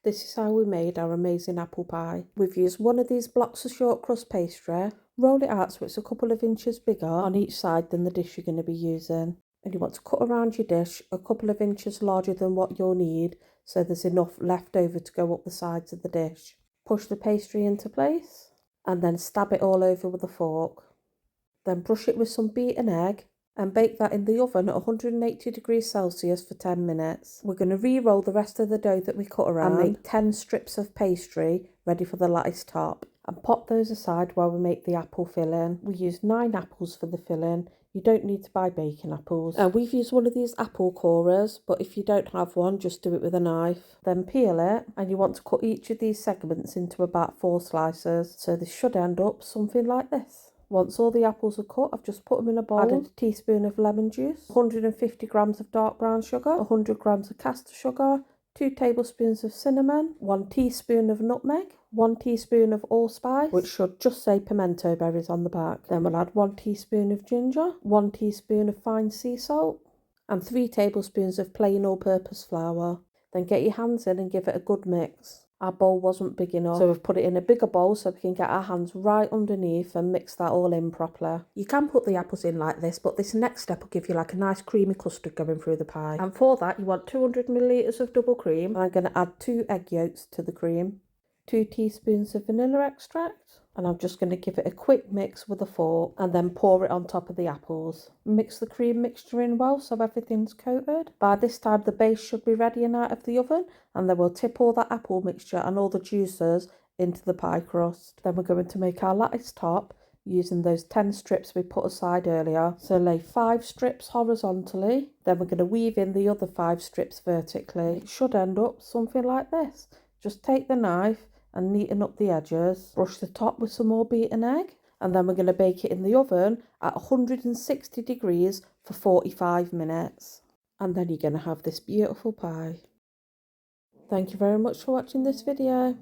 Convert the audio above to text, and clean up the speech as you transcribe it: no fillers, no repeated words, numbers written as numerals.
This is how we made our amazing apple pie. We've used one of these blocks of short crust pastry, roll it out so it's a couple of inches bigger on each side than the dish you're going to be using. And you want to cut around your dish a couple of inches larger than what you'll need, so there's enough left over to go up the sides of the dish. Push the pastry into place and then stab it all over with a fork. Then brush it with some beaten egg and bake that in the oven at 180 degrees Celsius for 10 minutes. We're going to re-roll the rest of the dough that we cut around and make 10 strips of pastry ready for the lattice top, and pop those aside while we make the apple filling. We used 9 apples for the filling. You don't need to buy baking apples. We've used one of these apple corers, but if you don't have one, just do it with a knife. Then peel it, and you want to cut each of these segments into about 4 slices, so this should end up something like this. Once all the apples are cut, I've just put them in a bowl, added a teaspoon of lemon juice, 150 grams of dark brown sugar, 100 grams of caster sugar, 2 tablespoons of cinnamon, 1 teaspoon of nutmeg, 1 teaspoon of allspice, which should just say pimento berries on the back. Then we'll add 1 teaspoon of ginger, 1 teaspoon of fine sea salt, and 3 tablespoons of plain all-purpose flour. Then get your hands in and give it a good mix. Our bowl wasn't big enough, so we've put it in a bigger bowl so we can get our hands right underneath and mix that all in properly. You can put the apples in like this, but this next step will give you like a nice creamy custard going through the pie. And for that, you want 200 millilitres of double cream. And I'm going to add 2 egg yolks to the cream, 2 teaspoons of vanilla extract, and I'm just going to give it a quick mix with a fork and then pour it on top of the apples. Mix the cream mixture in well so everything's coated. By this time the base should be ready and out of the oven, and then we'll tip all that apple mixture and all the juices into the pie crust. Then we're going to make our lattice top using those 10 strips we put aside earlier. So lay 5 strips horizontally, then we're going to weave in the other 5 strips vertically. It should end up something like this. Just take the knife and neaten up the edges, brush the top with some more beaten egg, and then we're going to bake it in the oven at 160 degrees for 45 minutes. And then you're going to have this beautiful pie. Thank you very much for watching this video.